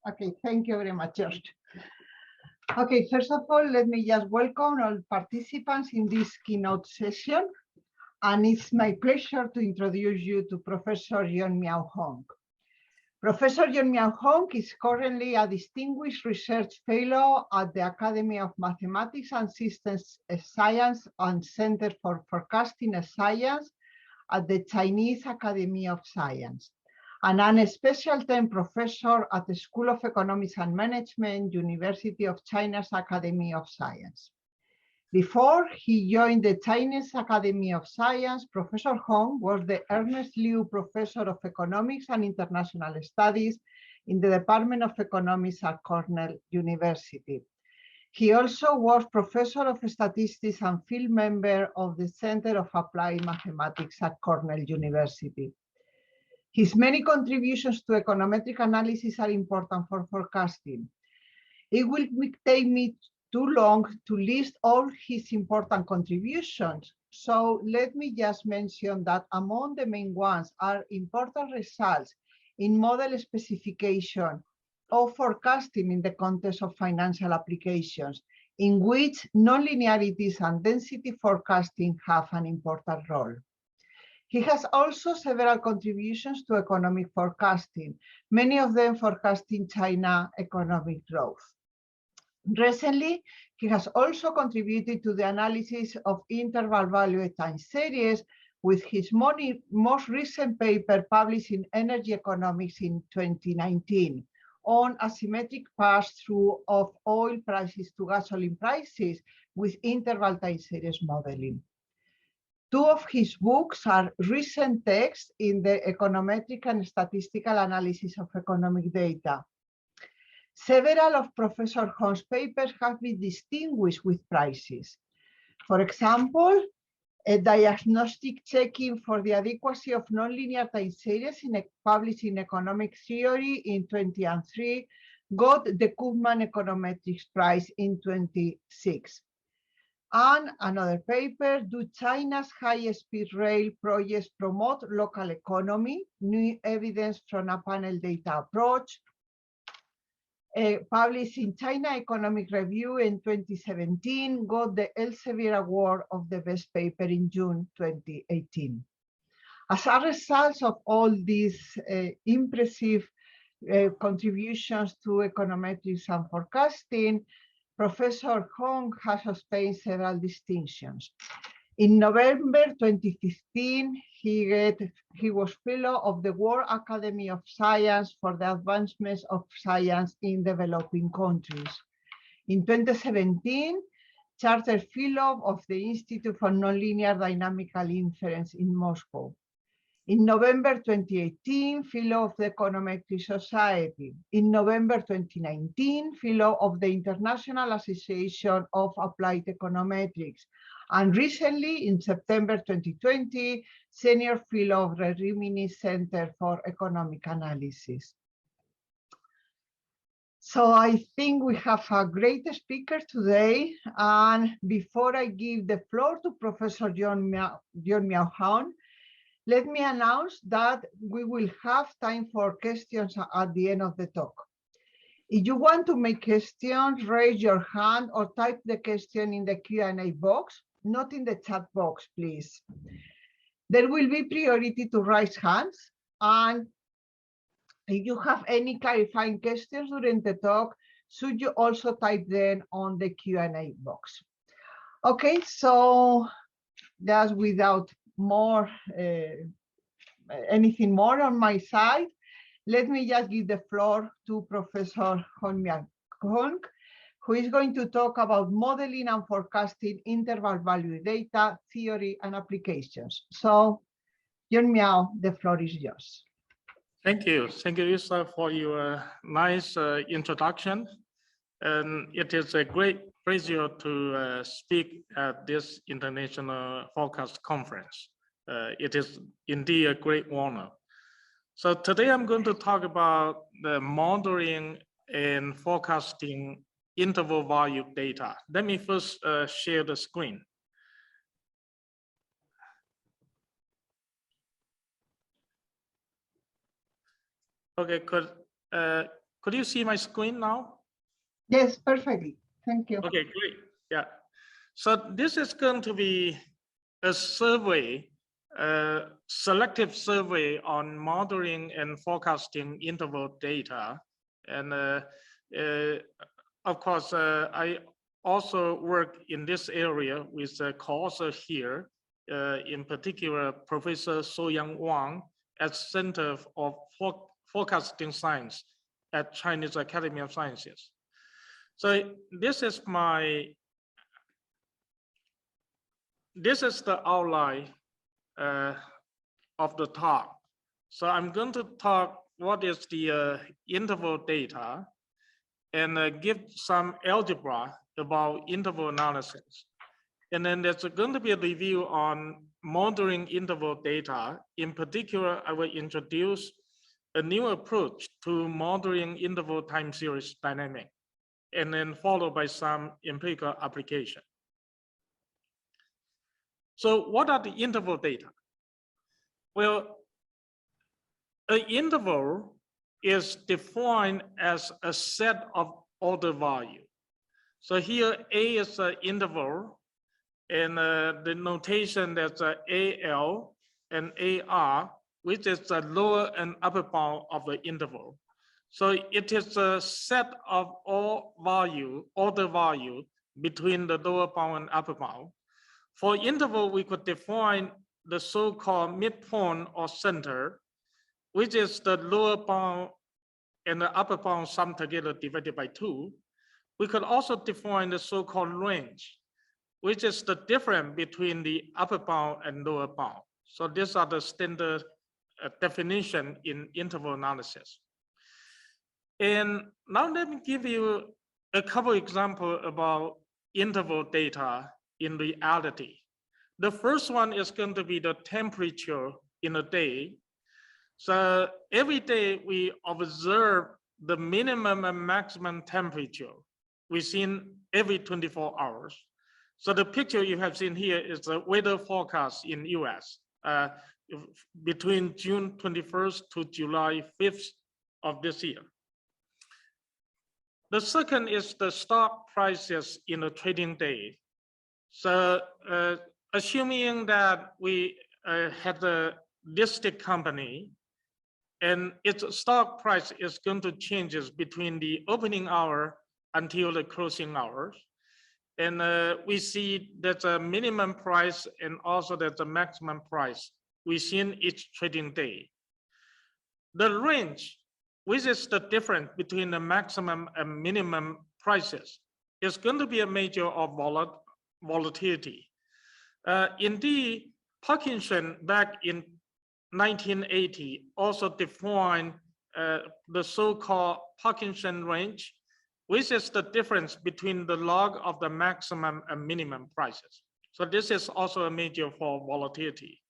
Okay, thank you very much, George. Okay, first of all, let me just welcome all participants in this keynote session. And it's my pleasure to introduce you to Professor Yongmiao Hong. Professor Yongmiao Hong is currently a distinguished research fellow at the Academy of Mathematics and Systems Science and Center for Forecasting Science at the Chinese Academy of Science, and a special time professor at the School of Economics and Management, University of China's Academy of Science. Before he joined the Chinese Academy of Science, Professor Hong was the Ernest Liu Professor of Economics and International Studies in the Department of Economics at Cornell University. He also was Professor of Statistics and field member of the Center of Applied Mathematics at Cornell University. His many contributions to econometric analysis are important for forecasting. It will take me too long to list all his important contributions, so let me just mention that among the main ones are important results in model specification of forecasting in the context of financial applications, in which nonlinearities and density forecasting have an important role. He has also several contributions to economic forecasting, many of them forecasting China economic growth. Recently, he has also contributed to the analysis of interval value time series with his most recent paper published in Energy Economics in 2019 on asymmetric pass-through of oil prices to gasoline prices with interval time series modeling. Two of his books are recent texts in the econometric and statistical analysis of economic data. Several of Professor Hong's papers have been distinguished with prizes. For example, a diagnostic checking for the adequacy of nonlinear time series published in Economic Theory in 2003 got the Koopman Econometrics Prize in 2006. And another paper, Do China's High-Speed Rail Projects Promote Local Economy? New Evidence from a Panel Data Approach, published in China Economic Review in 2017, got the Elsevier Award of the Best Paper in June 2018. As a result of all these impressive contributions to econometrics and forecasting, Professor Hong has obtained several distinctions. In November 2015, he was fellow of the World Academy of Science for the Advancement of Science in Developing Countries. In 2017, Charter Fellow of the Institute for Nonlinear Dynamical Inference in Moscow. In November 2018, Fellow of the Econometric Society. In November 2019, Fellow of the International Association of Applied Econometrics. And recently, in September 2020, Senior Fellow of the Rimini Center for Economic Analysis. So I think we have a great speaker today. And before I give the floor to Professor Yongmiao Hong, let me announce that we will have time for questions at the end of the talk. If you want to make questions, raise your hand or type the question in the Q&A box, not in the chat box, please. There will be priority to raise hands. And if you have any clarifying questions during the talk, should you also type them on the Q&A box. Okay, so just without anything more on my side, let me just give the floor to Professor Yongmiao Hong, who is going to talk about modeling and forecasting interval value data, theory, and applications. So, Yongmiao, the floor is yours. Thank you, Lisa, for your nice introduction. And it is a great pleasure to speak at this International Forecast Conference. It is indeed a great honor. So today I'm going to talk about the modeling and forecasting interval value data. Let me first share the screen. Okay, Could you see my screen now? Yes, perfectly. Thank you. Okay, great. Yeah. So this is going to be a survey, selective survey on modeling and forecasting interval data. And of course, I also work in this area with a co-author here, in particular, Professor So-Young Wang at Center of Forecasting Science at Chinese Academy of Sciences. So this is the outline of the talk. So I'm going to talk what is the interval data and give some algebra about interval analysis. And then there's going to be a review on modeling interval data. In particular, I will introduce a new approach to modeling interval time series dynamic, and then followed by some empirical application. So what are the interval data? Well, an interval is defined as a set of order value. So here A is an interval, and the notation that's AL and AR, which is the lower and upper bound of the interval. So it is a set of all order value between the lower bound and upper bound. For interval, we could define the so-called midpoint or center, which is the lower bound and the upper bound summed together divided by 2. We could also define the so-called range, which is the difference between the upper bound and lower bound. So these are the standard definition in interval analysis. And now let me give you a couple examples about interval data in reality. The first one is going to be the temperature in a day. So every day we observe the minimum and maximum temperature within every 24 hours. So the picture you have seen here is the weather forecast in US between June 21st to July 5th of this year. The second is the stock prices in a trading day. So assuming that we had a listed company and its stock price is going to change between the opening hour until the closing hours. And we see there's a minimum price and also there's a maximum price within each trading day. The range, which is the difference between the maximum and minimum prices, is going to be a measure of volatility. Indeed, Parkinson back in 1980 also defined the so-called Parkinson range, which is the difference between the log of the maximum and minimum prices. So this is also a measure for volatility.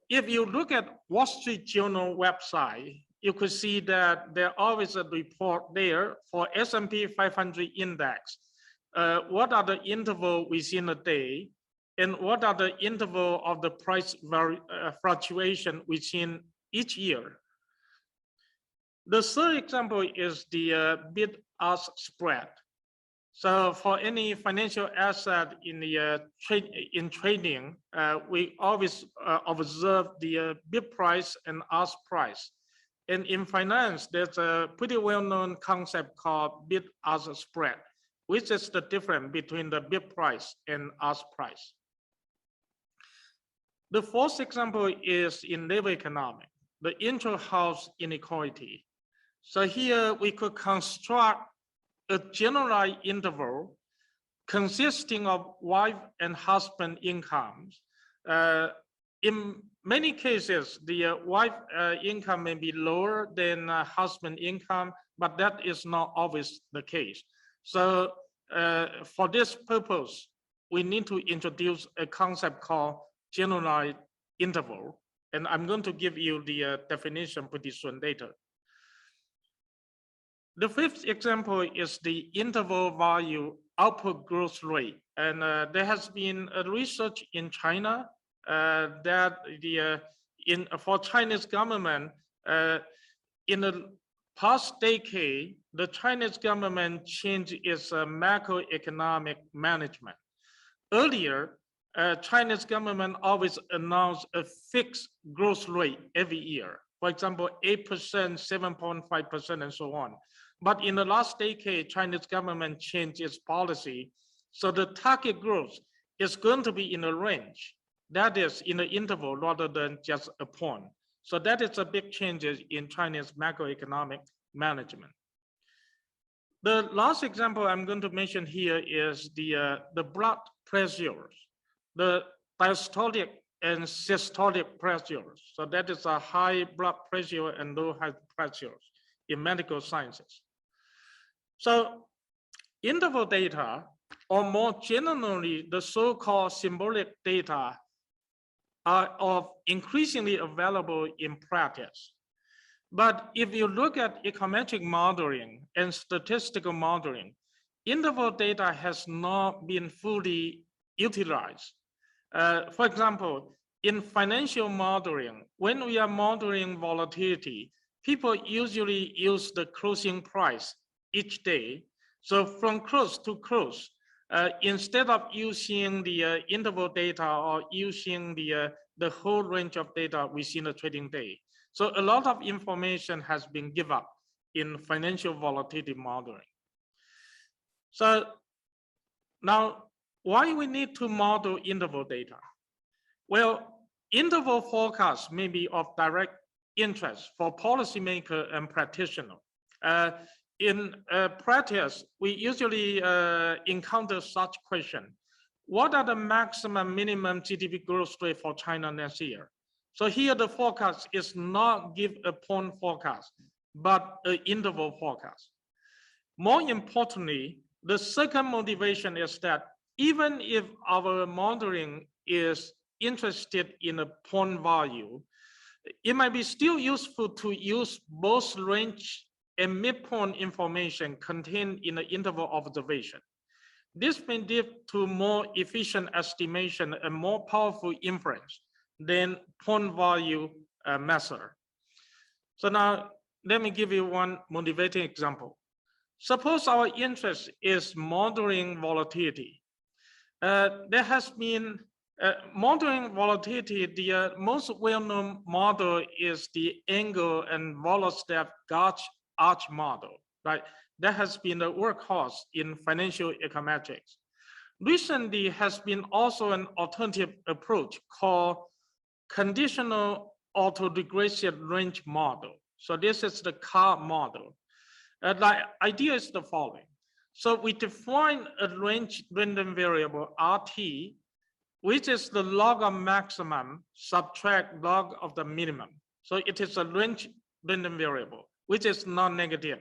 If you look at Wall Street Journal website, you could see that there always a report there for S&P 500 index. What are the interval within a day, and what are the interval of the price fluctuation within each year? The third example is the bid-ask spread. So for any financial asset in the trading, we always observe the bid price and ask price. And in finance, there's a pretty well-known concept called bid-ask spread, which is the difference between the bid price and ask price. The fourth example is in labor economics, the intra-house inequality. So here we could construct a generalized interval consisting of wife and husband incomes. In many cases, the wife income may be lower than husband income, but that is not always the case. So for this purpose, we need to introduce a concept called generalized interval. And I'm going to give you the definition pretty soon later. The fifth example is the interval value output growth rate. And there has been a research in China that for Chinese government, in the past decade, the Chinese government changed its macroeconomic management. Earlier, Chinese government always announced a fixed growth rate every year. For example, 8%, 7.5%, and so on. But in the last decade, Chinese government changed its policy. So the target growth is going to be in a range. That is in the interval rather than just a point. So that is a big change in Chinese macroeconomic management. The last example I'm going to mention here is the blood pressures, the diastolic and systolic pressures. So that is a high blood pressure and low blood pressures in medical sciences. So interval data, or more generally, the so-called symbolic data, are increasingly available in practice. But if you look at econometric modeling and statistical modeling, interval data has not been fully utilized. For example, in financial modeling, when we are modeling volatility, people usually use the closing price each day. So from close to close, instead of using the interval data or using the whole range of data within the trading day. So a lot of information has been given up in financial volatility modeling. So now, why we need to model interval data? Well, interval forecasts may be of direct interest for policymaker and practitioner. In practice, we usually encounter such question. What are the maximum minimum GDP growth rate for China next year? So here the forecast is not give a point forecast, but an interval forecast. More importantly, the second motivation is that even if our modeling is interested in a point value, it might be still useful to use both range and midpoint information contained in the interval observation. This may lead to more efficient estimation and more powerful inference than point value method. So now let me give you one motivating example. Suppose our interest is modeling volatility. There has been modeling volatility. The most well-known model is the angle and Volostep gauge arch model, right? That has been a workhorse in financial econometrics. Recently has been also an alternative approach called conditional autoregressive range model. So this is the CAR model. The idea is the following. So we define a range random variable RT, which is the log of maximum subtract log of the minimum. So it is a range random variable, which is non-negative.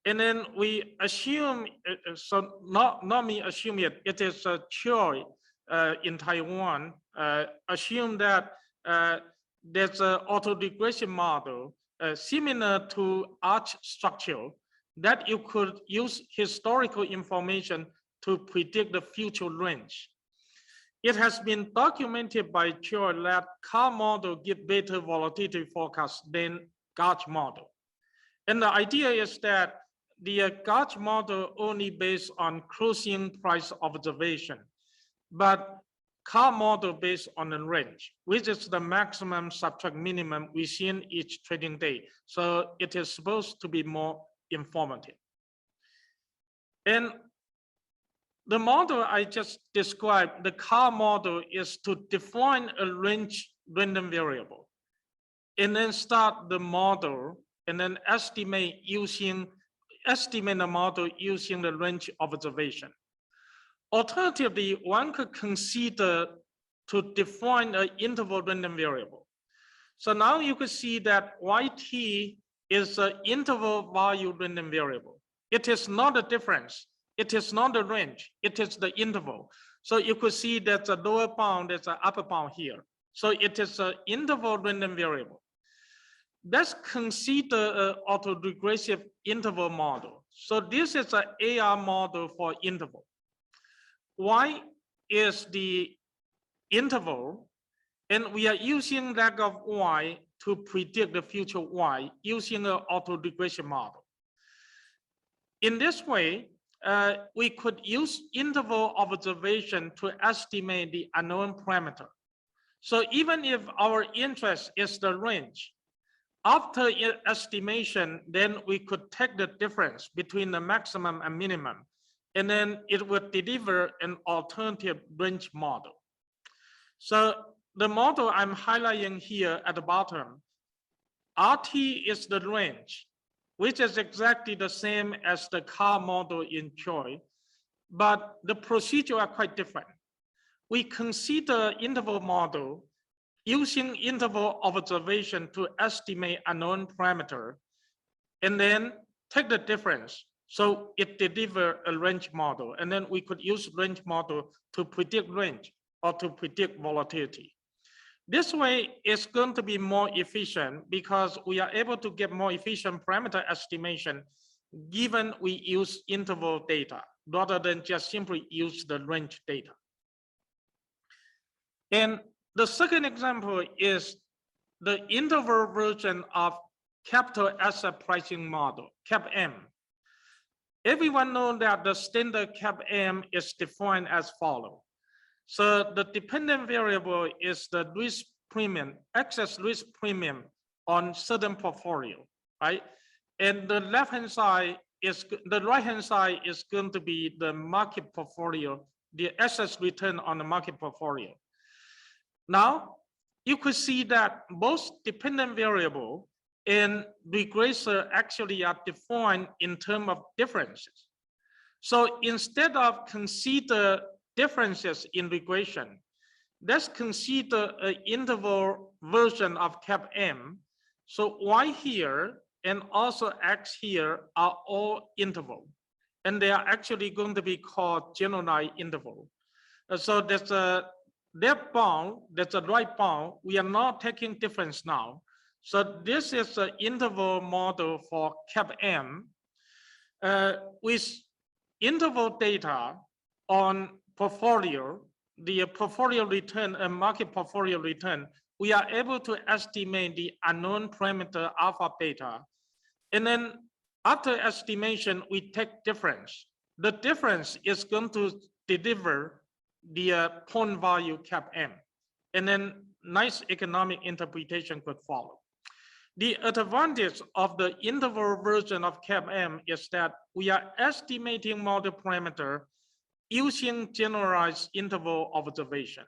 And then we assume, so not me assume it is a Choi in Taiwan, assume that there's an autoregression model similar to arch structure that you could use historical information to predict the future range. It has been documented by Choi that CAR model give better volatility forecast than gauge model. And the idea is that the gauge model only based on closing price observation, but CAR model based on a range, which is the maximum subtract minimum within each trading day. So it is supposed to be more informative. And the model I just described, the CAR model, is to define a range random variable and then start the model and then estimate the model using the range observation. Alternatively, one could consider to define an interval random variable. So now you can see that YT is an interval value random variable. It is not a difference. It is not a range. It is the interval. So you could see that's a lower bound, there's an upper bound here. So it is an interval random variable. Let's consider an autoregressive interval model. So this is an AR model for interval. Y is the interval, and we are using lag of Y to predict the future Y using an auto-regression model. In this way, we could use interval observation to estimate the unknown parameter. So even if our interest is the range, after estimation, then we could take the difference between the maximum and minimum, and then it would deliver an alternative range model. So the model I'm highlighting here at the bottom, RT is the range, which is exactly the same as the car model in Choi, but the procedure are quite different. We consider interval model using interval observation to estimate unknown parameter, and then take the difference. So it delivers a range model, and then we could use range model to predict range or to predict volatility. This way is going to be more efficient because we are able to get more efficient parameter estimation given we use interval data rather than just simply use the range data. And the second example is the interval version of capital asset pricing model, CAPM. Everyone knows that the standard CAPM is defined as follows. So the dependent variable is the risk premium, excess risk premium on certain portfolio, right? And the left-hand side is, the right-hand side is going to be the market portfolio, the excess return on the market portfolio. Now, you could see that both dependent variable and regressor actually are defined in terms of differences. So instead of consider differences in regression, let's consider an interval version of CAPM. So Y here and also X here are all interval, and they are actually going to be called generalized interval. So there's a left bound, there's a right bound. We are not taking difference now. So this is an interval model for CAPM with interval data on portfolio, the portfolio return and market portfolio return. We are able to estimate the unknown parameter alpha beta. And then after estimation, we take difference. The difference is going to deliver the point value CAPM. And then nice economic interpretation could follow. The advantage of the interval version of CAPM is that we are estimating model parameter using generalized interval observation.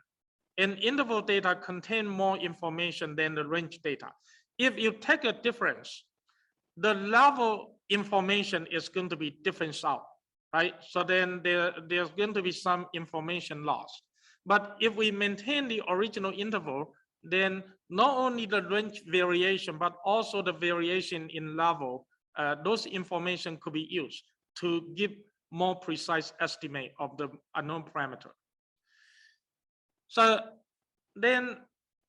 And interval data contain more information than the range data. If you take a difference, the level information is going to be different out, right? So then there's going to be some information lost. But if we maintain the original interval, then not only the range variation, but also the variation in level, those information could be used to give more precise estimate of the unknown parameter. So then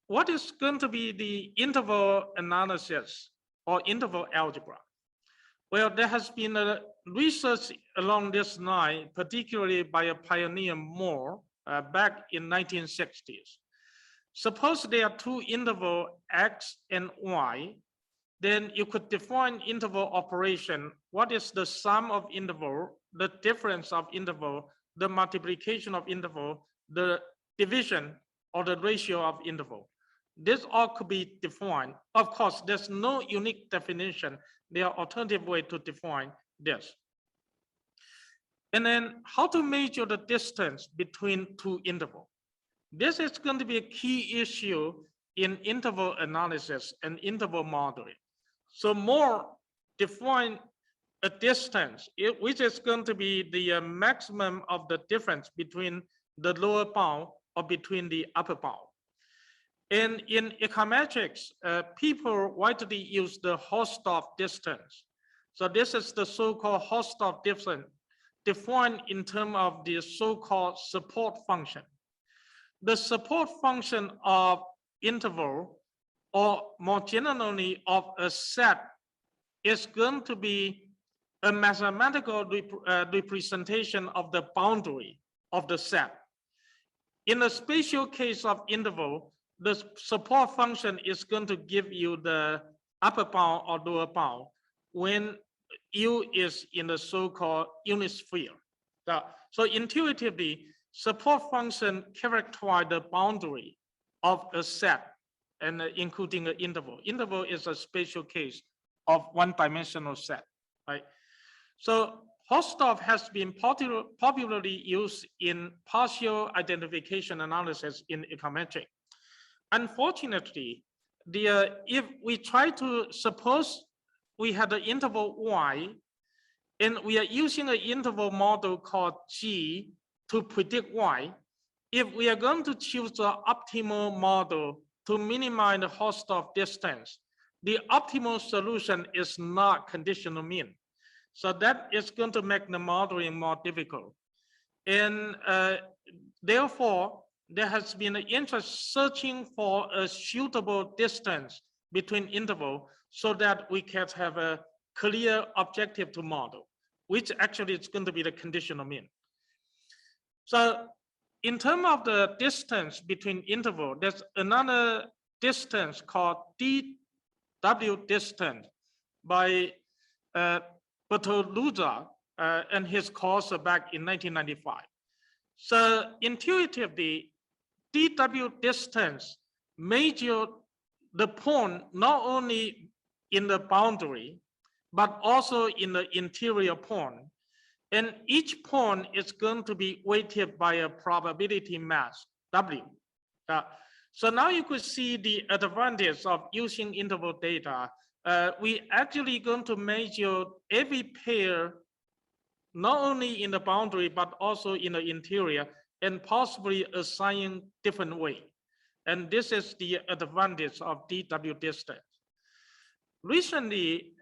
what is going to be the interval analysis or interval algebra? Well, there has been a research along this line, particularly by a pioneer Moore back in 1960s. Suppose there are two intervals X and Y, then you could define interval operation. What is the sum of interval, the difference of interval, the multiplication of interval, the division or the ratio of interval? This all could be defined. Of course, there's no unique definition. There are alternative ways to define this. And then how to measure the distance between two intervals? This is going to be a key issue in interval analysis and interval modeling. So Moore define a distance, which is going to be the maximum of the difference between the lower bound or between the upper bound. And in econometrics, people widely use the Hausdorff distance. So this is the so-called Hausdorff distance defined in terms of the so-called support function. The support function of interval, or more generally of a set, is going to be a mathematical representation of the boundary of the set. In the spatial case of interval, the support function is going to give you the upper bound or lower bound when U is in the so-called unit sphere. So intuitively, support function characterize the boundary of a set and including an interval. Interval is a special case of one-dimensional set, right? So Hausdorff has been popularly used in partial identification analysis in econometric. Unfortunately, if we try to suppose we had an interval y, and we are using an interval model called G to predict y, if we are going to choose the optimal model to minimize the Hausdorff distance, the optimal solution is not conditional mean. So that is going to make the modeling more difficult. And therefore, there has been an interest searching for a suitable distance between interval so that we can have a clear objective to model, which actually is going to be the conditional mean. So in terms of the distance between interval, there's another distance called dW distance by Bertoluzzi and his course back in 1995. So intuitively, dW distance measures the point not only in the boundary, but also in the interior point. And each point is going to be weighted by a probability mass, W. So now you could see the advantage of using interval data. We actually going to measure every pair, not only in the boundary, but also in the interior, and possibly assign different weight. And this is the advantage of dW distance. Recently,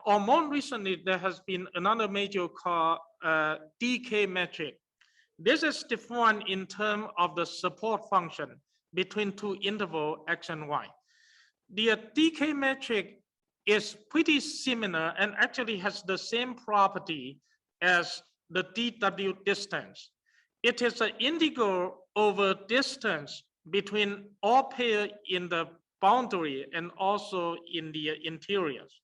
or more recently, there has been another major called decay metric. This is defined in terms of the support function between two interval x and y. The decay metric is pretty similar and actually has the same property as the dW distance. It is an integral over distance between all pairs in the boundary and also in the interiors.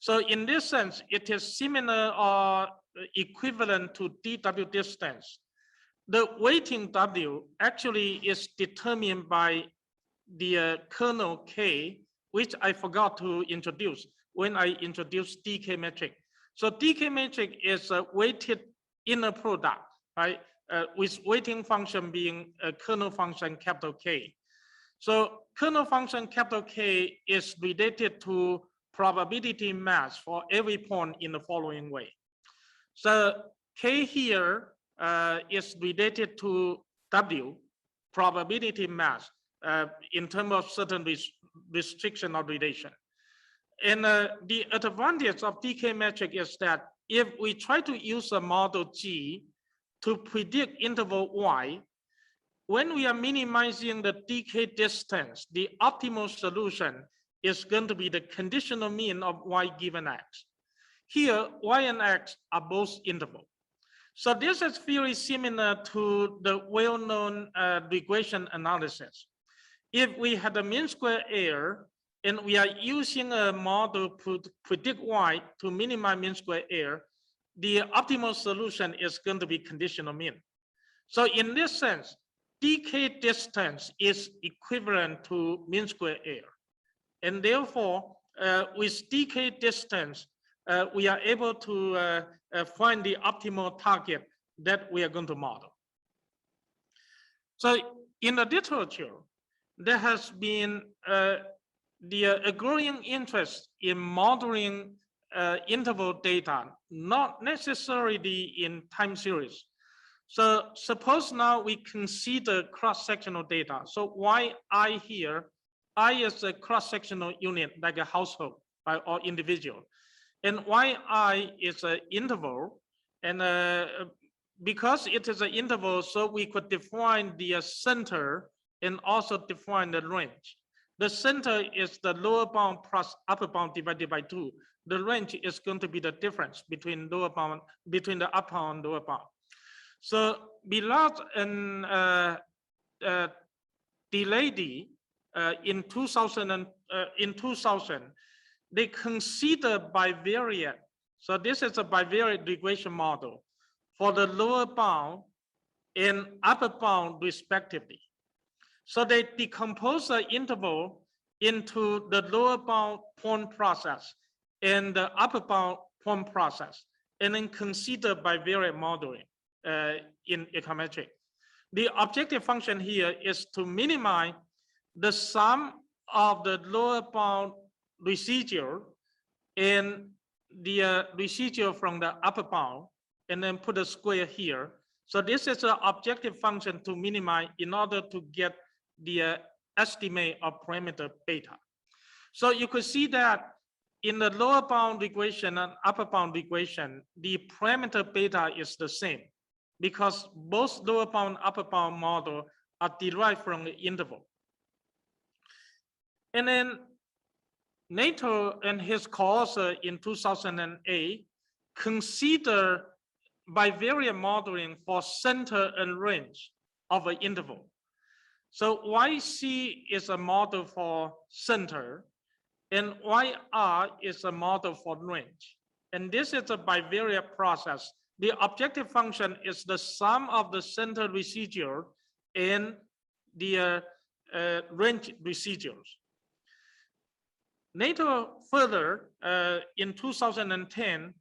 So in this sense, it is similar or equivalent to dW distance. The weighting W actually is determined by the kernel K, which I forgot to introduce when I introduced decay metric. So decay metric is a weighted inner product, right? With weighting function being a kernel function capital K. So kernel function capital K is related to probability mass for every point in the following way. So K here is related to W, probability mass, in terms of certain restriction or relation. And the advantage of decay metric is that if we try to use a model G to predict interval Y, when we are minimizing the decay distance, the optimal solution is going to be the conditional mean of Y given X. Here, Y and X are both interval. So this is very similar to the well-known regression analysis. If we had a mean square error and we are using a model to predict Y to minimize mean square error, the optimal solution is going to be conditional mean. So in this sense, decay distance is equivalent to mean square error. And therefore, with decay distance, we are able to find the optimal target that we are going to model. So in the literature, there has been a growing interest in modeling interval data, not necessarily in time series. So suppose now we consider cross-sectional data. So why I here? I is a cross-sectional unit like a household or individual. And why I is an interval. And because it is an interval, so we could define the center and also define the range. The center is the lower bound plus upper bound divided by 2. The range is going to be the difference between lower bound, between the upper and lower bound. So Bilal and Delady in 2000, they consider bivariate. So this is a bivariate regression model for the lower bound and upper bound respectively. So they decompose the interval into the lower bound point process and the upper bound point process, and then consider bivariate modeling in econometric. The objective function here is to minimize the sum of the lower bound residual and the residual from the upper bound, and then put a square here. So this is an objective function to minimize in order to get the estimate of parameter beta. So you could see that in the lower bound regression and upper bound regression, the parameter beta is the same because both lower bound and upper bound model are derived from the interval. And then NATO and his co-author in 2008 consider bivariate modeling for center and range of an interval. So YC is a model for center and YR is a model for range. And this is a bivariate process. The objective function is the sum of the center residual and the range residuals. NATO further in 2010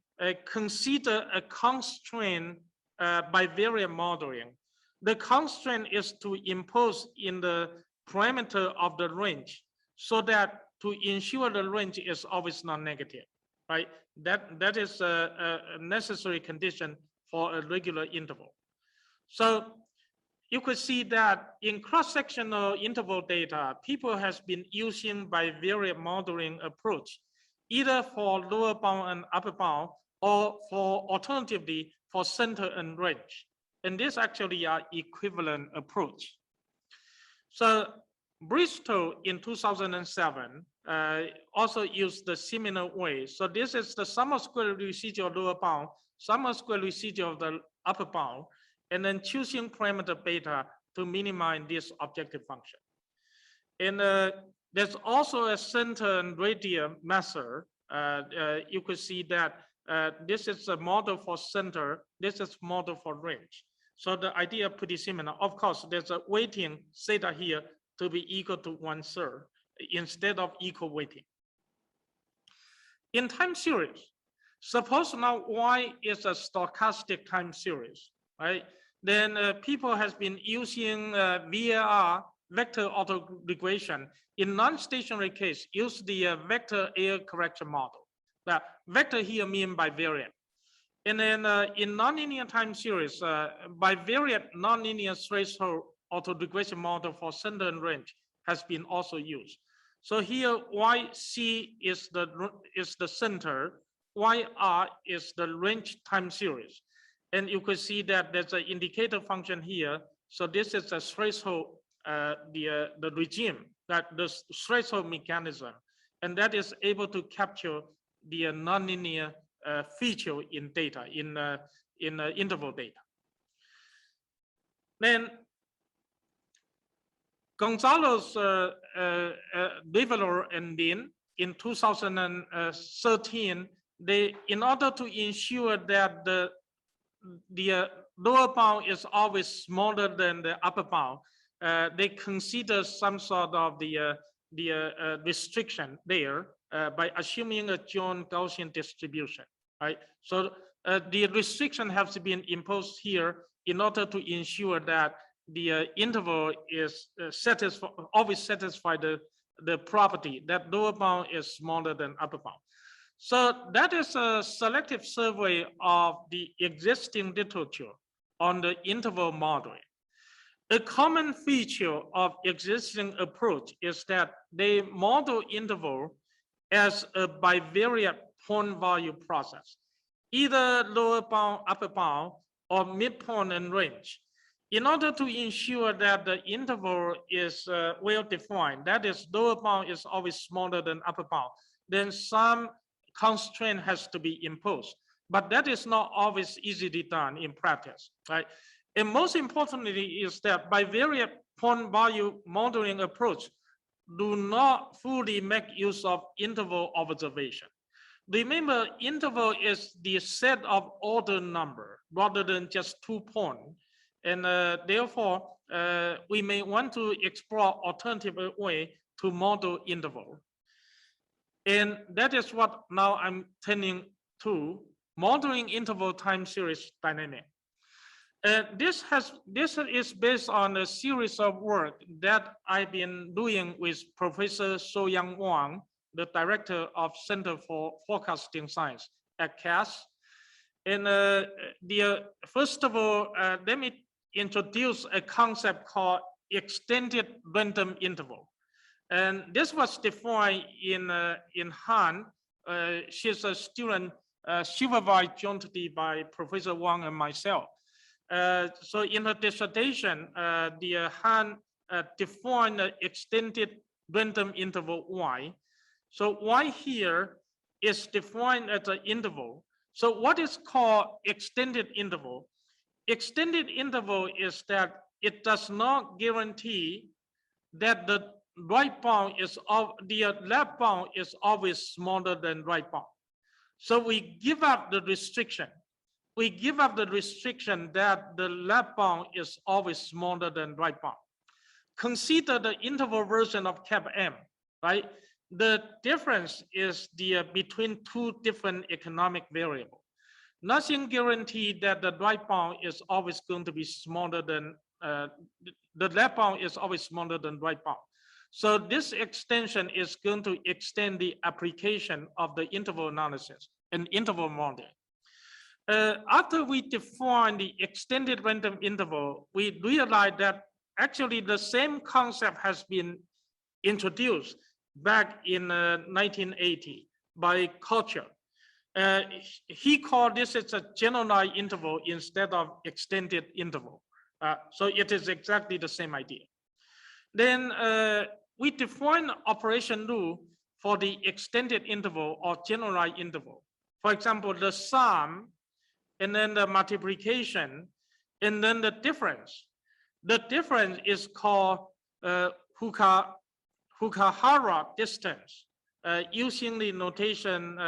consider a constraint bivariate modeling. The constraint is to impose in the parameter of the range so that to ensure the range is always non-negative, right? That is a necessary condition for a regular interval. So you could see that in cross-sectional interval data, people has been using bivariate modeling approach, either for lower bound and upper bound, or for alternatively for center and range. And this actually are equivalent approach. So Bristol in 2007 also used the similar way. So this is the sum of square residual lower bound, sum of square residual of the upper bound, and then choosing parameter beta to minimize this objective function. And there's also a center and radius method. You could see that this is a model for center, this is model for range. So the idea pretty similar. Of course, there's a weighting theta here to be equal to 1/3 instead of equal weighting. In time series, suppose now Y is a stochastic time series, right? Then people has been using VAR, vector autoregression. In non-stationary case, use the vector error correction model. The vector here mean bivariate. And then in nonlinear time series, bivariate nonlinear threshold autoregression model for center and range has been also used. So here YC is the center, YR is the range time series. And you could see that there's an indicator function here. So this is a threshold, the regime, that the threshold mechanism, and that is able to capture the nonlinear feature in data, in interval data. Then Gonzalez, Bivarian, and Lin in 2013, in order to ensure that the lower bound is always smaller than the upper bound, they consider some sort of the restriction there by assuming a joint Gaussian distribution, right? So the restriction has been imposed here in order to ensure that the interval is always satisfy the property that lower bound is smaller than upper bound. So that is a selective survey of the existing literature on the interval modeling. A common feature of existing approach is that they model interval as a bivariate point value process, either lower bound, upper bound, or midpoint and range. In order to ensure that the interval is well defined, that is lower bound is always smaller than upper bound, then some constraint has to be imposed. But that is not always easily done in practice, right? And most importantly is that bivariate point value modeling approach do not fully make use of interval observation. Remember, interval is the set of ordered number rather than just 2 points. And therefore, we may want to explore alternative way to model interval. And that is what now I'm turning to, modeling interval time series dynamic. This is based on a series of work that I've been doing with Professor So-Young Wang, the director of Center for Forecasting Science at CAS. And first of all, let me introduce a concept called extended random interval. And this was defined in Han. She's a student supervised jointly by Professor Wang and myself. So in her dissertation, the Han defined the extended random interval Y. So Y here is defined as an interval. So what is called extended interval? Extended interval is that it does not guarantee that the right bound is the left bound is always smaller than right bound. So we give up the restriction. We give up the restriction that the left bound is always smaller than right bound. Consider the interval version of cap M, right? The difference is between two different economic variables. Nothing guaranteed that the right bound is always going to be smaller than the left bound is always smaller than right bound. So this extension is going to extend the application of the interval analysis and interval modeling. After we define the extended random interval, we realized that actually the same concept has been introduced back in 1980 by Kocher. He called this as a generalized interval instead of extended interval. So it is exactly the same idea. Then we define operation rule for the extended interval or generalized interval. For example, the sum, and then the multiplication, and then the difference. The difference is called Hukahara distance, using the notation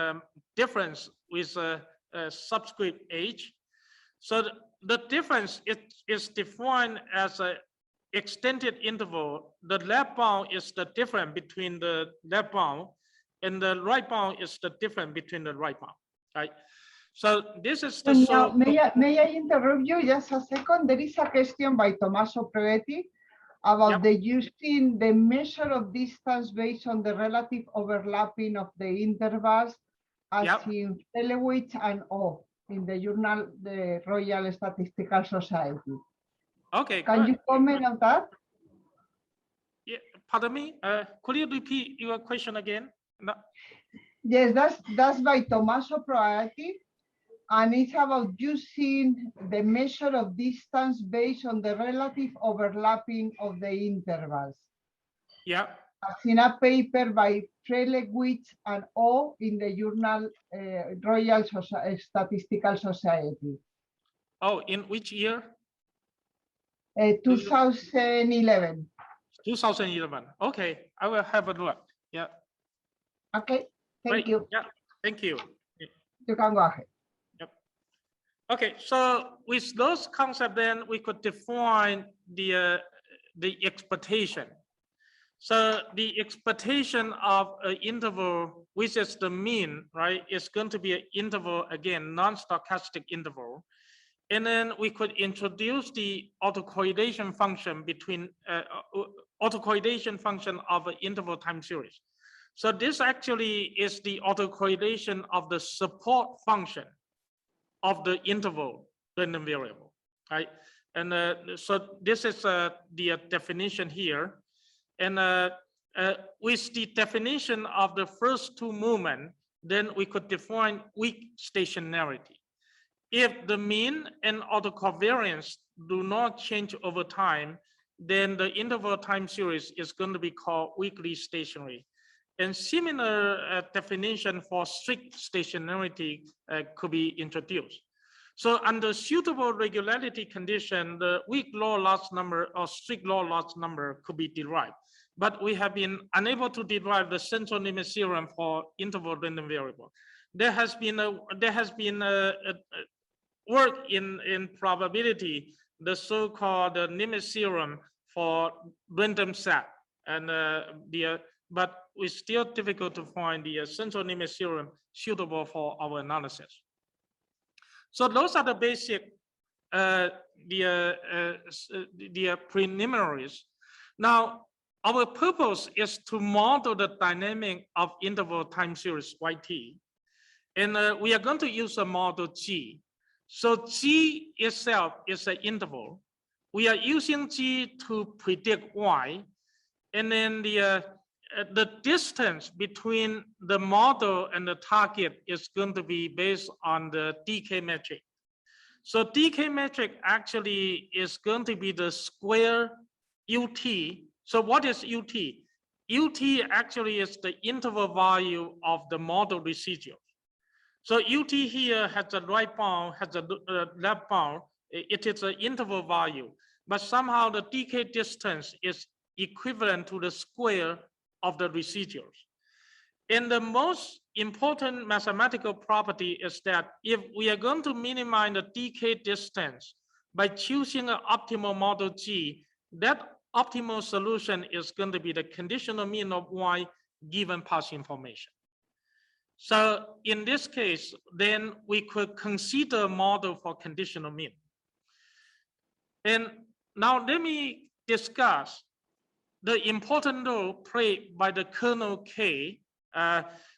difference with a subscript h. So the difference is defined as an extended interval. The left bound is the difference between the left bound, and the right bound is the difference between the right bound, right? So this is the may I interrupt you just a second? There is a question by Tommaso Proietti about the using the measure of distance based on the relative overlapping of the intervals as in Felewitz and O in the journal, the Royal Statistical Society. Okay, can you comment on that? Yeah, pardon me, could you repeat your question again? No. Yes, that's by Tommaso Proietti, and it's about using the measure of distance based on the relative overlapping of the intervals. Yeah. As in a paper by Felewitz and O in the journal Royal Statistical Society. Oh, in which year? 2011. 2011. Okay, I will have a look. Yeah. Okay, thank you. Yeah, thank you. You can go ahead. Yep. Okay, so with those concepts, then we could define the expectation. So the expectation of an interval, which is the mean, right, is going to be an interval, again, non-stochastic interval. And then we could introduce the autocorrelation function between autocorrelation function of an interval time series. So this actually is the autocorrelation of the support function of the interval random variable, right? And so this is the definition here. And with the definition of the first two movements, then we could define weak stationarity. If the mean and autocovariance do not change over time, then the interval time series is going to be called weakly stationary. And similar definition for strict stationarity could be introduced. So under suitable regularity condition, the weak law loss number or strict law loss number could be derived. But we have been unable to derive the central limit theorem for interval random variable. There has been a work in probability, the so-called limit theorem for random set, and but it's still difficult to find the central limit theorem suitable for our analysis. So those are the basic, preliminaries. Now, our purpose is to model the dynamic of interval time series YT. And we are going to use a model G. So G itself is an interval. We are using G to predict Y. And then the distance between the model and the target is going to be based on the decay metric. So decay metric actually is going to be the square UT. So what is UT? UT actually is the interval value of the model residual. So UT here has a right bound, has a left bound. It is an interval value, but somehow the decay distance is equivalent to the square of the residuals. And the most important mathematical property is that if we are going to minimize the decay distance by choosing an optimal model G, that optimal solution is going to be the conditional mean of Y given past information. So in this case, then we could consider a model for conditional mean. And now let me discuss the important role played by the kernel K.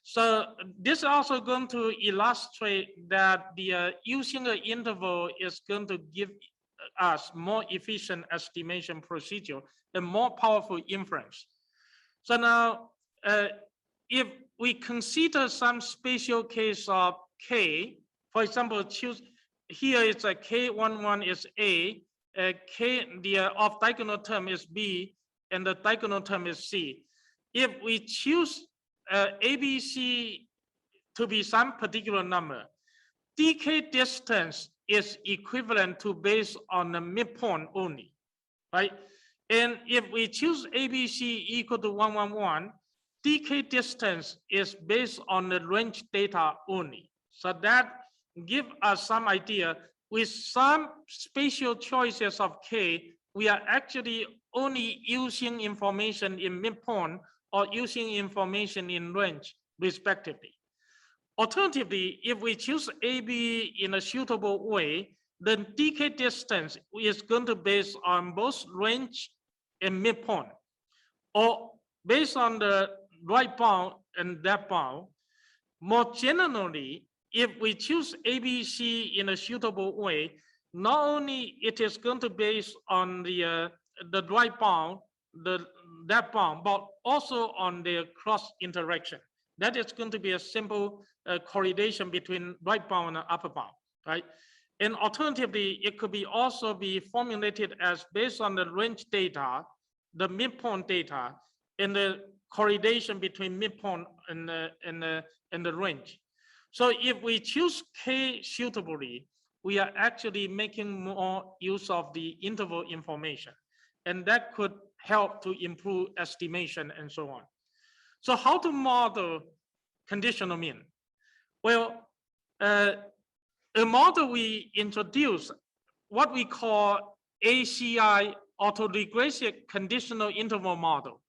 So this is also going to illustrate that the using the interval is going to give us more efficient estimation procedure and more powerful inference. So now, if we consider some special case of K, for example, choose here it's a K11 is A, K the off diagonal term is B, and the diagonal term is C. If we choose ABC to be some particular number, decay distance is equivalent to based on the midpoint only, right? And if we choose ABC equal to 111, decay distance is based on the range data only. So that gives us some idea. With some spatial choices of K, we are actually only using information in midpoint or using information in range, respectively. Alternatively, if we choose AB in a suitable way, then decay distance is going to be based on both range and midpoint, or based on the right bound and left bound. More generally, if we choose ABC in a suitable way, not only it is going to be based on the right bound, the left bound, but also on the cross interaction. That is going to be a simple correlation between right bound and upper bound, right? And alternatively, it could be also be formulated as based on the range data, the midpoint data, and the correlation between midpoint and the range. So if we choose K suitably, we are actually making more use of the interval information, and that could help to improve estimation and so on. So how to model conditional mean? Well, a model we introduce, what we call ACI, autoregressive conditional interval model.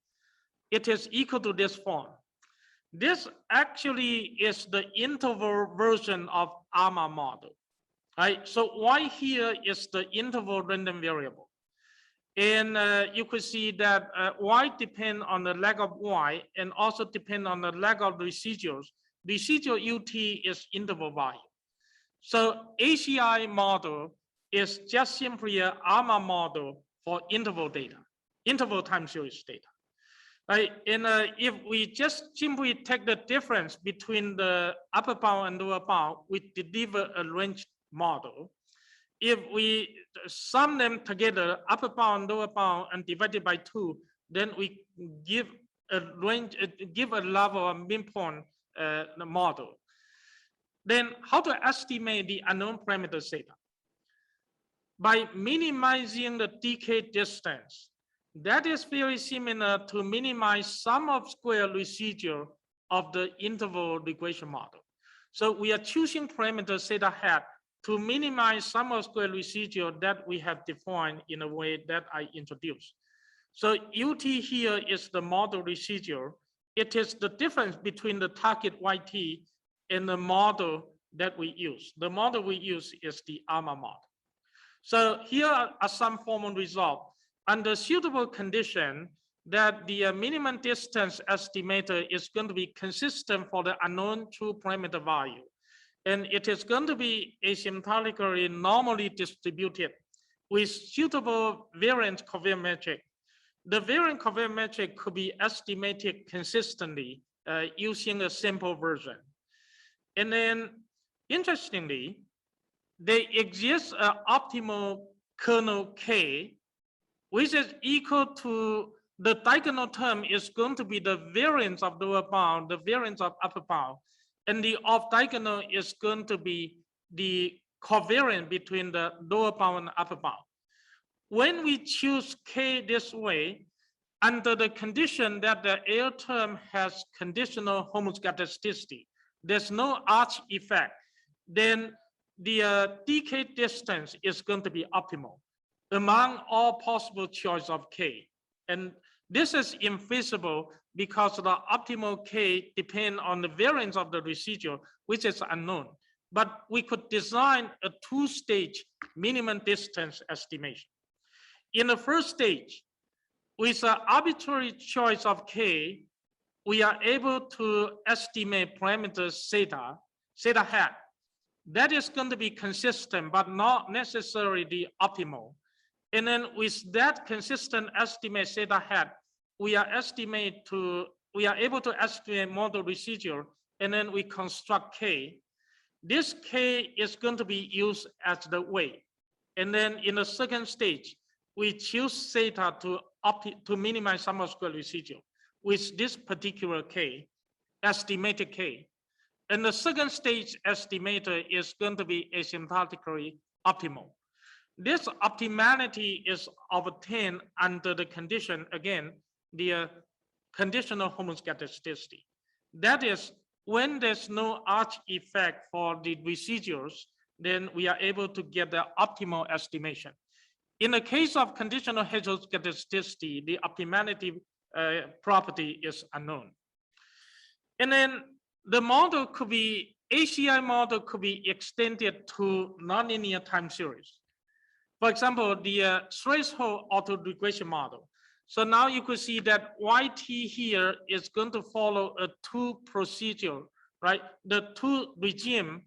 It is equal to this form. This actually is the interval version of ARMA model, right? So Y here is the interval random variable. And you could see that Y depend on the leg of Y and also depend on the leg of residuals. Residual UT is interval value. So ACI model is just simply an ARMA model for interval data, interval time series data. Right? And if we just simply take the difference between the upper bound and lower bound, we deliver a range model. If we sum them together, upper bound, lower bound, and divided by 2, then we give a range, give a level of midpoint model. Then how to estimate the unknown parameter theta? By minimizing the decay distance. That is very similar to minimize sum of square residual of the interval regression model. So we are choosing parameter theta hat to minimize sum of square residual that we have defined in a way that I introduced. So UT here is the model residual. It is the difference between the target YT and the model that we use. The model we use is the ARMA model. So here are some formal results. Under suitable condition, that the minimum distance estimator is going to be consistent for the unknown true parameter value. And it is going to be asymptotically normally distributed with suitable variance covariance metric. The variance covariance metric could be estimated consistently using a simple version. And then, interestingly, there exists an optimal kernel K, which is equal to the diagonal term is going to be the variance of lower bound, the variance of upper bound, and the off diagonal is going to be the covariance between the lower bound and upper bound. When we choose K this way, under the condition that the L term has conditional homoscedasticity, there's no arch effect, then the decay distance is going to be optimal among all possible choice of K. And this is infeasible because the optimal K depends on the variance of the residual, which is unknown. But we could design a two-stage minimum distance estimation. In the first stage, with an arbitrary choice of K, we are able to estimate parameters theta hat. That is going to be consistent, but not necessarily optimal. And then with that consistent estimate theta hat, we are able to estimate model residual, and then we construct K. This K is going to be used as the weight. And then in the second stage, we choose theta to minimize sum of square residual with this particular K, estimated K. And the second stage estimator is going to be asymptotically optimal. This optimality is obtained under the condition, again, the conditional homoscedasticity. That is, when there's no arch effect for the residuals, then we are able to get the optimal estimation. In the case of conditional homoscedasticity, the optimality property is unknown. And then the model could be, ACI model could be extended to nonlinear time series. For example, the threshold auto-regression model. So now you could see that YT here is going to follow a two procedure, right? The two regime,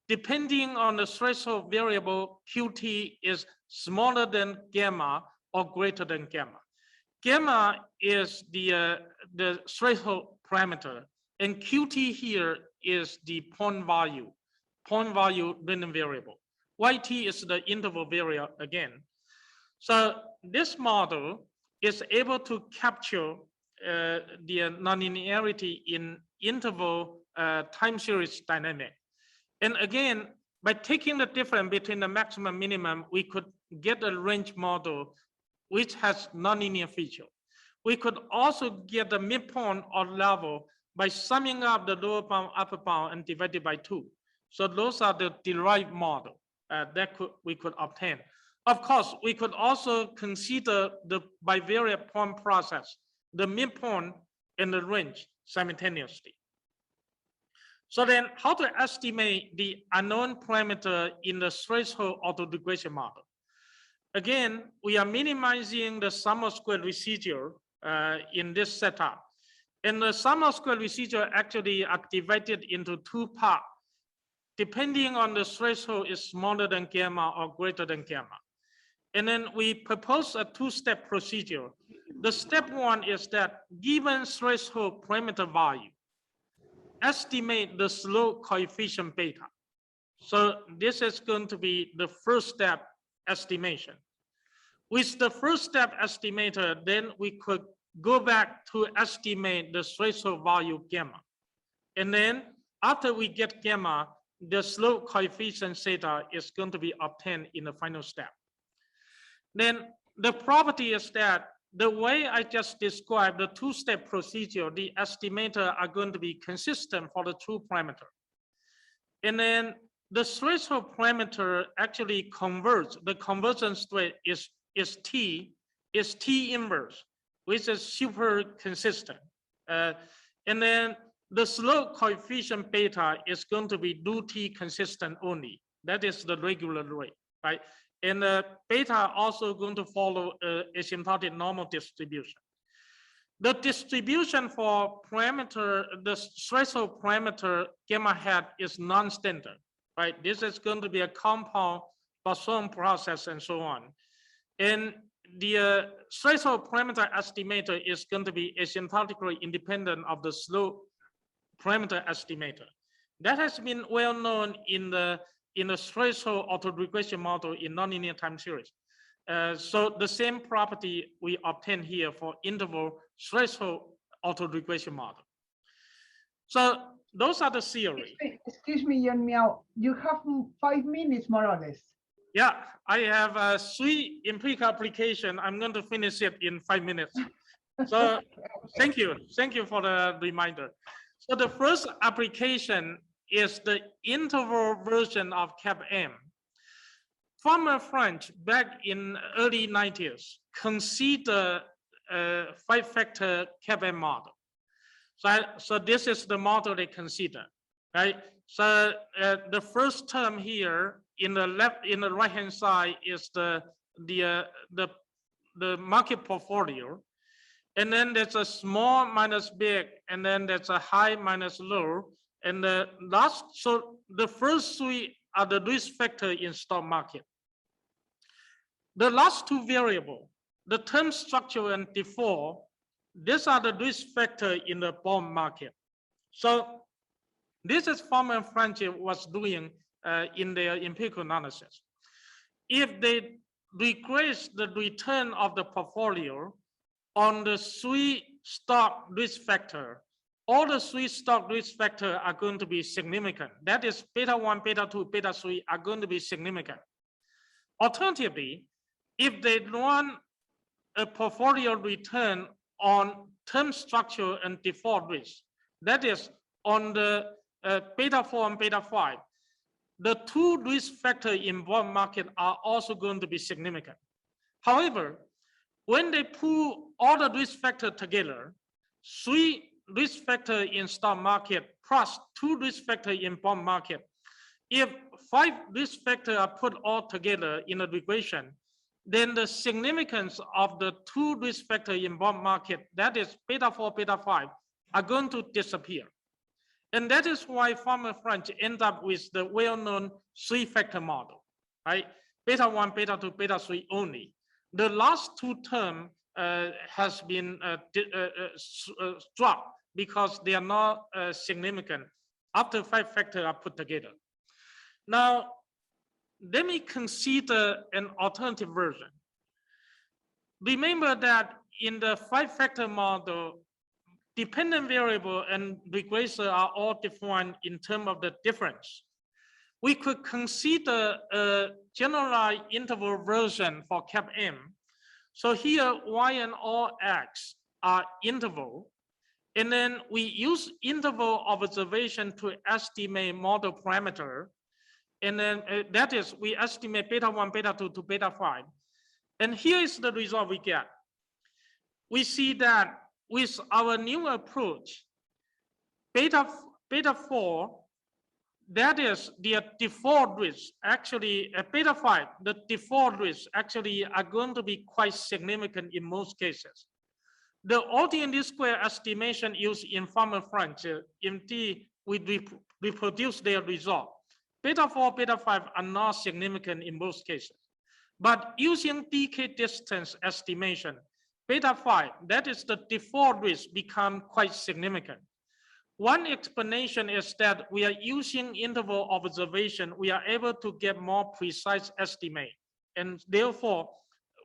depending on the threshold variable, QT is smaller than gamma or greater than gamma. Gamma is the threshold parameter, and QT here is the point value random variable. YT is the interval variable again. So this model is able to capture the nonlinearity in interval time series dynamic. And again, by taking the difference between the maximum minimum, we could get a range model which has nonlinear feature. We could also get the midpoint or level by summing up the lower bound, upper bound, and divided by 2. So those are the derived model that we could obtain. Of course, we could also consider the bivariate point process, the midpoint and the range simultaneously. So then how to estimate the unknown parameter in the threshold auto-regression model? Again, we are minimizing the sum of square residual in this setup. And the sum of square residual actually are divided into two parts, depending on the threshold is smaller than gamma or greater than gamma. And then we propose a two-step procedure. The step one is that given threshold parameter value, estimate the slope coefficient beta. So this is going to be the first step estimation. With the first step estimator, then we could go back to estimate the threshold value gamma. And then after we get gamma, the slope coefficient theta is going to be obtained in the final step. Then the property is that the way I just described the two-step procedure, the estimator are going to be consistent for the two parameter. And then the threshold parameter actually converts, the convergence rate is T inverse, which is super consistent. And then the slope coefficient beta is going to be do T consistent only. That is the regular rate, right? And beta also going to follow asymptotic normal distribution. The distribution for parameter, the threshold parameter gamma hat is non-standard, right? This is going to be a compound Poisson process and so on. And the threshold parameter estimator is going to be asymptotically independent of the slope parameter estimator. That has been well known in the threshold autoregression model in nonlinear time series. So the same property we obtain here for interval threshold autoregression model. So those are the theory. Excuse me, Yongmiao, you have 5 minutes more or less. Yeah, I have 3 empirical application. I'm going to finish it in 5 minutes. So thank you for the reminder. So the first application is the interval version of CAP-M. Farmer French back in early 90s considered a 5-factor CAP-M model. So this is the model they consider, right? So the first term here in the right hand side is the market portfolio, and then there's a small minus big, and then there's a high minus low, and the last, so the first 3 are the risk factor in stock market. The last 2 variable, the term structure and default, these are the risk factor in the bond market. So this is Farmer French was doing in their empirical analysis. If they regress the return of the portfolio on the 3 stock risk factor, all the 3 stock risk factors are going to be significant. That is beta 1, beta 2, beta 3 are going to be significant. Alternatively, if they run a portfolio return on term structure and default risk, that is on the beta 4 and beta 5, the 2 risk factors in bond market are also going to be significant. However, when they pull all the risk factors together, 3 risk factors in stock market plus 2 risk factors in bond market, if 5 risk factors are put all together in a regression, then the significance of the 2 risk factors in bond market, that is beta 4, beta 5, are going to disappear. And that is why Farmer French end up with the well-known 3-factor model, right? Beta 1, beta 2, beta 3 only. The last 2 terms has been dropped because they are not significant after 5 factors are put together. Now, let me consider an alternative version. Remember that in the 5-factor model, dependent variable and regressor are all defined in terms of the difference. We could consider a generalized interval version for CAP-M. So here, y and all x are interval. And then we use interval observation to estimate model parameter. And then that is, we estimate beta 1, beta 2 to beta 5. And here is the result we get. We see that with our new approach, beta 4, that is the default risk, actually beta 5, the default risk actually are going to be quite significant in most cases. The ordinary square estimation used in Farmer French, indeed, we reproduce their result. Beta 4, beta 5 are not significant in most cases. But using decay distance estimation, beta 5, that is the default risk, become quite significant. One explanation is that we are using interval observation, we are able to get more precise estimate. And therefore,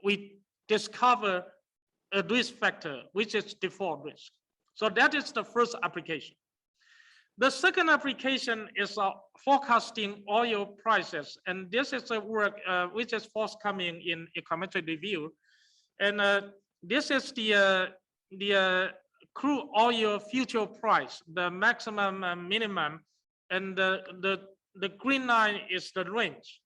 we discover a risk factor, which is default risk. So that is the first application. The second application is forecasting oil prices. And this is a work which is forthcoming in econometric review. And this is the crude oil future price, the maximum and minimum, and the green line is the range.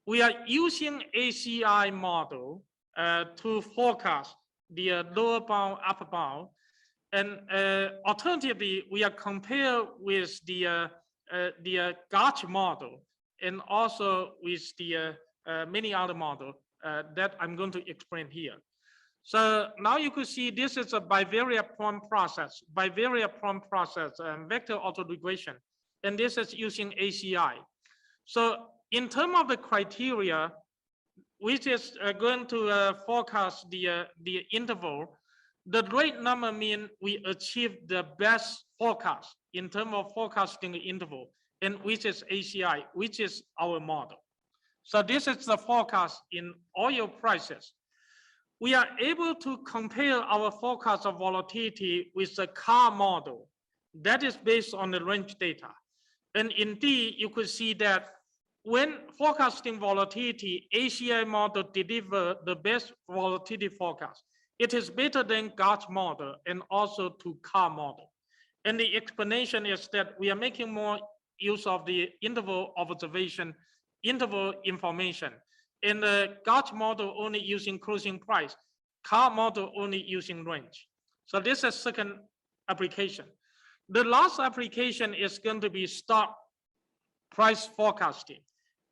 We are using ACI model to forecast the lower bound, upper bound, and alternatively, we are compared with the Gauge model and also with the many other models that I'm going to explain here. So now you could see this is a bivariate prompt process, vector autoregression, and this is using ACI. So in terms of the criteria, which is going to forecast the interval, the rate number means we achieve the best forecast in terms of forecasting the interval, and which is ACI, which is our model. So this is the forecast in oil prices. We are able to compare our forecast of volatility with the car model that is based on the range data. And indeed, you could see that when forecasting volatility, ACI model deliver the best volatility forecast. It is better than Gauge model and also to car model. And the explanation is that we are making more use of the interval observation, interval information. In the Gauge model only using closing price, car model only using range. So this is second application. The last application is going to be stock price forecasting.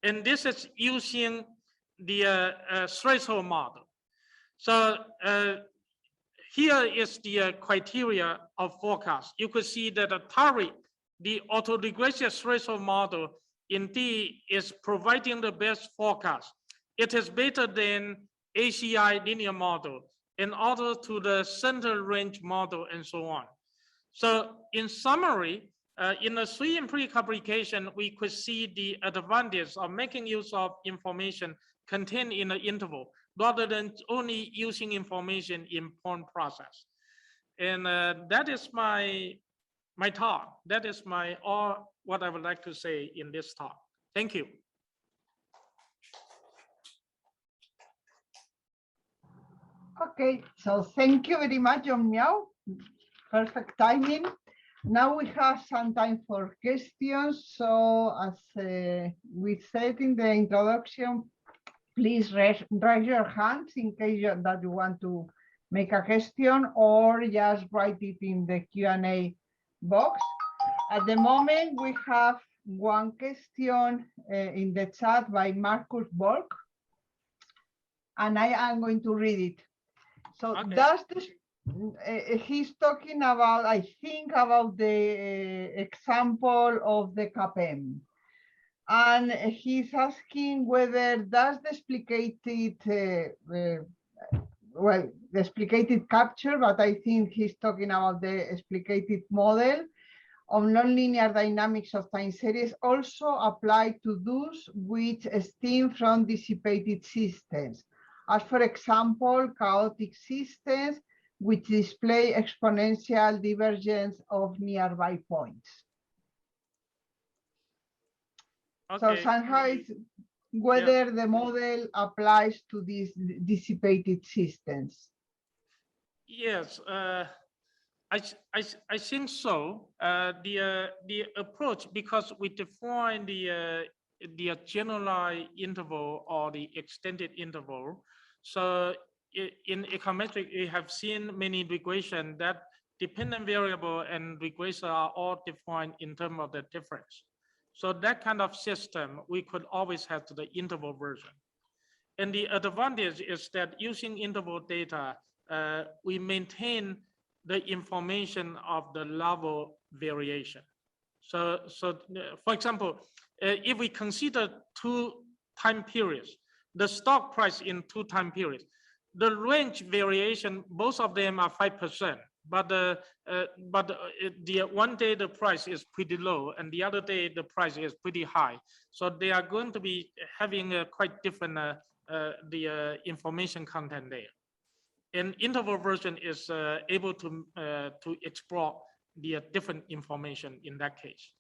And this is using the threshold model. So here is the criteria of forecast. You could see that the TARI, the autoregressive threshold model, indeed is providing the best forecast. It is better than ACI linear model in order to the center range model and so on. So in summary, in the three empirical application, we could see the advantage of making use of information contained in the interval rather than only using information in prompt process. And that is my talk. That is all what I would like to say in this talk. Thank you. Okay, so thank you very much, Yongmiao. Perfect timing. Now we have some time for questions. So as we said in the introduction, please raise your hands in case that you want to make a question, or just write it in the Q&A box. At the moment, we have one question in the chat by Marcus Volk, and I am going to read it. So okay. Does this, he's talking about, I think, about the example of the CAPM. And he's asking whether does the explicated, well, the explicated capture, but I think he's talking about the explicated model of nonlinear dynamics of time series also apply to those which stem from dissipated systems, as for example, chaotic systems which display exponential divergence of nearby points. Okay. So somehow it's whether the model applies to these dissipated systems. Yes, I think so. The approach, because we define the generalized interval or the extended interval. So in econometric, we have seen many regression that dependent variable and regression are all defined in terms of the difference. So that kind of system, we could always have to the interval version. And the advantage is that using interval data, we maintain the information of the level variation. So for example, if we consider 2 time periods, the stock price in 2 time periods, the range variation, both of them are 5%. But the one day the price is pretty low, and the other day the price is pretty high. So they are going to be having a quite different information content there. And interval version is able to explore the different information in that case.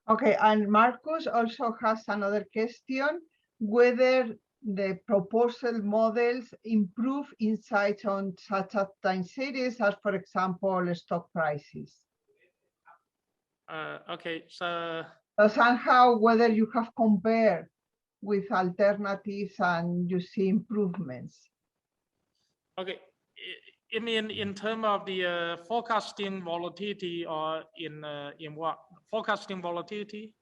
Okay, and Marcus also has another question, whether the proposal models improve insights on such a time series as, for example, stock prices. Okay, so somehow whether you have compared with alternatives and you see improvements. Okay, I mean in terms of the forecasting volatility, or in what forecasting volatility?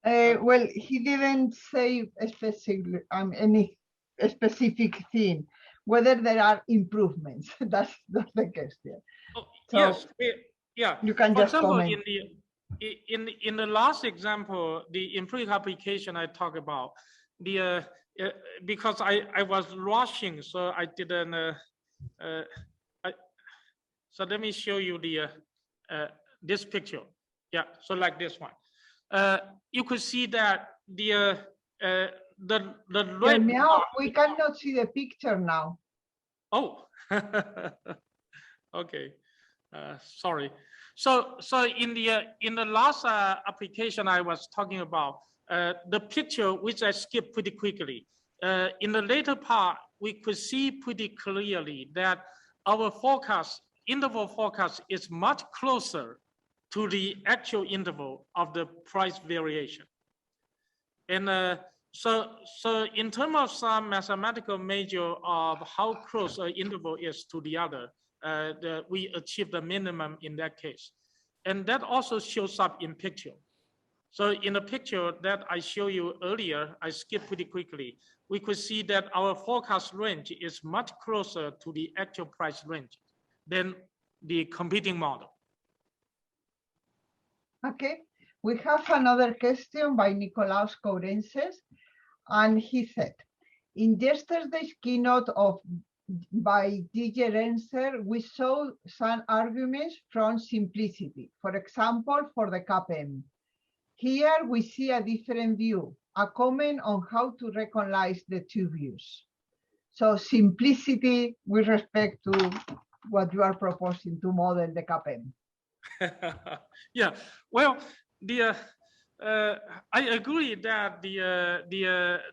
Well, he didn't say specifically any specific thing. Whether there are improvements, that's the question. Oh, so yes, yeah. You can For just example, comment. in the last example, the empirical application I talked about, the because I was rushing, so I didn't. So let me show you the this picture. Yeah, so like this one. You could see that the red. Yongmiao, we cannot see the picture now. Oh, okay. Sorry. So in the last application I was talking about, the picture which I skipped pretty quickly. In the later part, we could see pretty clearly that our forecast, interval forecast, is much closer to the actual interval of the price variation. And so in terms of some mathematical measure of how close an interval is to the other, we achieve the minimum in that case. And that also shows up in picture. So in the picture that I showed you earlier, I skipped pretty quickly, we could see that our forecast range is much closer to the actual price range than the competing model. Okay, we have another question by Nikolaos Kourenses, and he said, in yesterday's keynote by DJ Renser, we saw some arguments from simplicity, for example, for the CAPM. Here we see a different view, a comment on how to reconcile the two views. So simplicity with respect to what you are proposing to model the CAPM. Yeah, well, I agree that the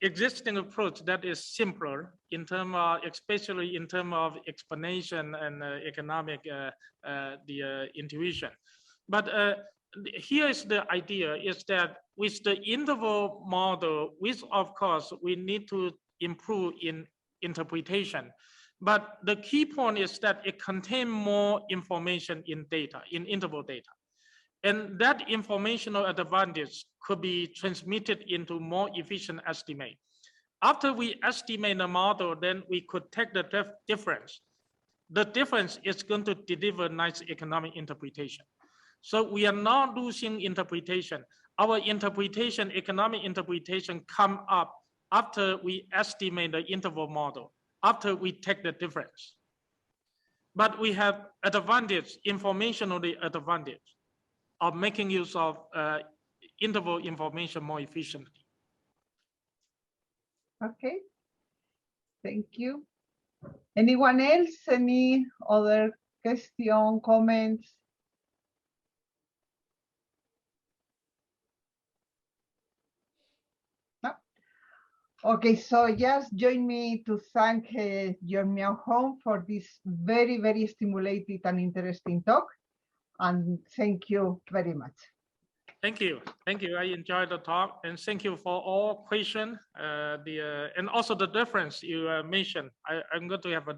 existing approach that is simpler in terms of, especially in terms of explanation and economic intuition. But here is the idea: is that with the interval model, which of course we need to improve in interpretation. But the key point is that it contains more information in data, in interval data. And that informational advantage could be transmitted into more efficient estimate. After we estimate the model, then we could take the difference. The difference is going to deliver nice economic interpretation. So we are not losing interpretation. Our interpretation, economic interpretation, come up after we estimate the interval model, after we take the difference. But we have advantage, informationally advantage, of making use of interval information more efficiently. Okay, thank you. Anyone else? Any other question, comments? No? Okay, so just join me to thank Yongmiao Hong for this very, very stimulating and interesting talk. And thank you very much. Thank you. Thank you. I enjoyed the talk, and thank you for all questions. And also the difference you mentioned. I'm going to have a